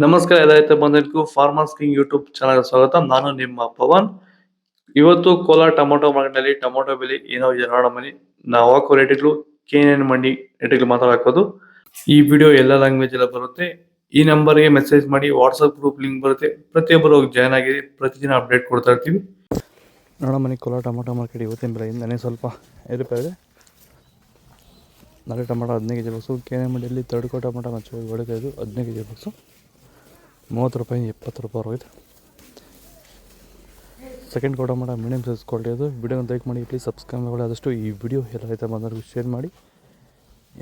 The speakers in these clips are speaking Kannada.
ನಮಸ್ಕಾರ ಎಲ್ಲ ರೈತ ಬಂಧುಗಳಿಗೂ ಫಾರ್ಮರ್ಸ್ ಕಿಂಗ್ ಯೂಟ್ಯೂಬ್ ಚಾನಲ್ ಸ್ವಾಗತ. ನಾನು ನಿಮ್ಮ ಪವನ್. ಇವತ್ತು ಕೋಲಾರ ಟೊಮೊಟೊ ಮಾರ್ಕೆಟ್ನಲ್ಲಿ ಟೊಮೊಟೊ ಬೆಲೆ ಏನೋ ಇದೆ ನೋಡೋಣ ಬನ್ನಿ. ನಾವು ಹಾಕೋ ರೇಟ್ಗಳು KNN ಮಂಡಿ ರೇಟ್ಗಳು ಮಾತಾಡೋದು. ಈ ವಿಡಿಯೋ ಎಲ್ಲ ಲ್ಯಾಂಗ್ವೇಜ್ ಎಲ್ಲ ಬರುತ್ತೆ. ಈ ನಂಬರ್ಗೆ ಮೆಸೇಜ್ ಮಾಡಿ, ವಾಟ್ಸಪ್ ಗ್ರೂಪ್ ಲಿಂಕ್ ಬರುತ್ತೆ, ಪ್ರತಿಯೊಬ್ಬರು ಹೋಗಿ ಜಾಯ್ನ್ ಆಗಿ ಪ್ರತಿದಿನ ಅಪ್ಡೇಟ್ ಕೊಡ್ತಾ ಇರ್ತೀವಿ. ನೋಡೋಣ ಬನ್ನಿ, ಕೋಲಾರ ಟೊಮೊಟೊ ಮಾರ್ಕೆಟ್ ಇವತ್ತಿನ ಬೆಲೆಯಿಂದನೇ ಸ್ವಲ್ಪ ಏರುಪೇರಿದೆ. ನಾಳೆ ಟೊಮೊಟೊ 15 ಕೆಜಿ ಬಾಕ್ಸು. KNN ಮಂಡಿಯಲ್ಲಿ ತರ್ಡ್ಕೋ ಟೊಮೊಟೊ ಮಚ್ಚು ಹೊಡಿತಾಯಿದ್ದು 15 ಕೆಜಿ ಬಾಕ್ಸು 30 ರೂಪಾಯಿ 20 ರೂಪಾಯಿ ಹೋಗಿದೆ. ಸೆಕೆಂಡ್ ಕೋ ಟೊಮೊಟೊ ಮೀಡಿಯಮ್ ಸೈಜ್ ಕ್ವಾಲಿಟಿ ಅದು. ವಿಡಿಯೋನ ಲೈಕ್ ಮಾಡಿ, ಪ್ಲೀಸ್ ಸಬ್ಸ್ಕ್ರೈಬ್ ಮಾಡಿ. ಆದಷ್ಟು ಈ ವಿಡಿಯೋ ಎಲ್ಲ ರೈತ ಬಂದವರಿಗೂ ಶೇರ್ ಮಾಡಿ.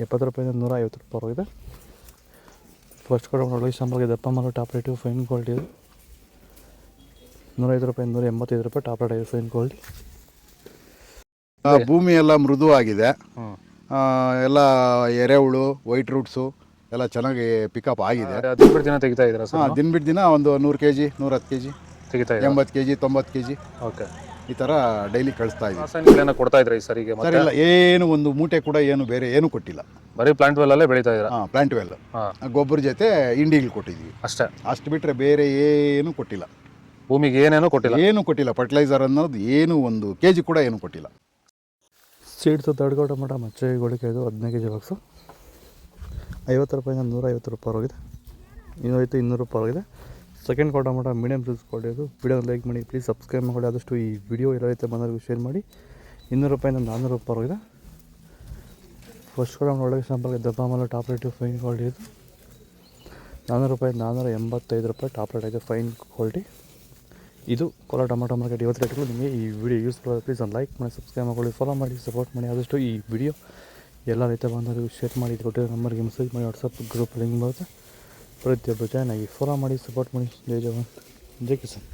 70 ರೂಪಾಯಿಂದ 150 ರೂಪಾಯಿ ಹೋಗಿದೆ. ಫಸ್ಟ್ ಕೋ ಟೊಮೊಟೊ ಒಳ್ಳೆ ಸಾಂಬಾರಿಗೆ ದಪ್ಪ ಮಾರೋ ಟಾಪ್ ರೇಟು ಫೈನ್ ಕ್ವಾಲಿಟಿ ಅದು. 105 ರೂಪಾಯಿ 185 ರೂಪಾಯಿ ಟಾಪ್ ರೇಟ್ ಆಗಿದೆ, ಫೈನ್ ಕ್ವಾಲಿಟಿ. ಭೂಮಿ ಎಲ್ಲ ಮೃದುವಾಗಿದೆ, ಎಲ್ಲ ಎರೆಹುಳು, ವೈಟ್ ರೂಟ್ಸು ಎಲ್ಲ ಚೆನ್ನಾಗಿ ಪಿಕಪ್ ಆಗಿದೆ. ದಿನ ಬಿಟ್ಟು ದಿನ ತೆಗಿತಾ ಇದ್ದೀರಾ ಸರ್? ದಿನ ಬಿಟ್ಟು ದಿನ ಒಂದು 100 kg 110 kg ತೆಗಿತಾ ಇದ್ದೀರಾ? 80 kg 90 kg ಓಕೆ. ಈ ಥರ ಡೈಲಿ ಕಳಿಸ್ತಾ ಇದ್ದೀವಿ. ರಾಸಾಯನಿಕಗಳನ್ನ ಕೊಡ್ತಾ ಇದ್ರಾ ಈ ಸರಿಗೆ? ಸರ್ ಇಲ್ಲ, ಏನು ಒಂದು ಮೂಟೆ ಕೂಡ ಏನು ಬೇರೆ ಏನು ಕೊಟ್ಟಿಲ್ಲ. ಬರೀ ಪ್ಲಾಂಟ್ ವೆಲ್ ಅಲ್ಲೇ ಬೆಳೀತಾ ಇದ್ದೀರಾ? ಪ್ಲಾಂಟ್ ವೆಲ್ ಗೊಬ್ಬರ ಜೊತೆ ಇಂಡಿಗಳು ಕೊಟ್ಟಿದ್ವಿ ಅಷ್ಟೇ. ಅಷ್ಟು ಬಿಟ್ಟರೆ ಬೇರೆ ಏನು ಕೊಟ್ಟಿಲ್ಲ. ಭೂಮಿಗೆ ಏನೇನೋ ಕೊಟ್ಟಿಲ್ಲ? ಏನು ಕೊಟ್ಟಿಲ್ಲ. ಫರ್ಟಿಲೈಸರ್ ಅನ್ನೋದು ಏನು 1 kg ಕೂಡ ಏನು ಕೊಟ್ಟಿಲ್ಲ. ಸೀಡ್ಸು ತರ್ಡ್ಕೋ ಟೊಮೊಟೊ ಮಚ್ಚೆ ಗೋಳಿಕಾಯ್ದು 15 ಕೆಜಿ ಬಾಕ್ಸು 50 ರೂಪಾಯಿಂದ 150 ರೂಪಾಯಿ ಹೋಗಿದೆ. 200 ರೂಪಾಯಿ ಹೋಗಿದೆ. ಸೆಕೆಂಡ್ ಕೋ ಟೊಮೊಟೊ ಮೀಡಿಯಮ್ ಸೈಜ್ ಕ್ವಾಲಿಟಿ ಅದು. ವಿಡಿಯೋ ಲೈಕ್ ಮಾಡಿ, ಪ್ಲೀಸ್ ಸಬ್ಸ್ಕ್ರೈಬ್ ಮಾಡಿ. ಆದಷ್ಟು ಈ ವಿಡಿಯೋ ಎಲ್ಲ ರೈತ ಬಂದವರಿಗೂ ಶೇರ್ ಮಾಡಿ. 200 ರೂಪಾಯಿಂದ 400 ರೂಪಾಯಿ ಹೋಗಿದೆ. ಫಸ್ಟ್ ಕೋ ಟೊಮೊಟೊ ಒಳಗೆ ಸಾಂಬಾರಿಗೆ ದಪ್ಪ ಮಾರೋ ಟಾಪ್ ರೇಟು ಫೈನ್ ಕ್ವಾಲಿಟಿ ಇದು. 400 ರೂಪಾಯಿ 485 ರೂಪಾಯಿ ಟಾಪ್ ರೇಟ್ ಇದೆ, ಫೈನ್ ಕ್ವಾಲಿಟಿ. ಇದು ಕೋಲಾರ ಟೊಮೊಟೊ ಮಾರ್ಕೆಟ್ ಇವತ್ತು ರೇಟ್ಗಳು. ನಿಮಗೆ ಈ ವಿಡಿಯೋ ಯೂಸ್ಫುಲ್ ಆದರೆ ಪ್ಲೀಸ್ ಲೈಕ್ ಮಾಡಿ, ಸಬ್ಸ್ಕ್ರೈಬ್ ಮಾಡಿ, ಫಾಲೋ ಮಾಡಿ, ಸಪೋರ್ಟ್ ಮಾಡಿ. ಆದಷ್ಟು ಈ ವಿಡಿಯೋ ಎಲ್ಲ ರೈತ ಬಂದವರಿಗೂ ಶೇರ್ ಮಾಡಿ. ಕೊಟ್ಟಿರೋ ನಂಬರ್ಗೆ ಮೆಸೇಜ್ ಮಾಡಿ, ವಾಟ್ಸಪ್ ಗ್ರೂಪ್ ಲಿಂಕ್ ಬರುತ್ತೆ, ಪ್ರತಿಯೊಬ್ಬರು ಜಾಯ್ನ್ ಆಗಿ ಫಾಲೋ ಮಾಡಿ, ಸಪೋರ್ಟ್ ಮಾಡಿ. ಜೈ ಜವಾನ್, ಜೈ ಕಿಸಾನ್.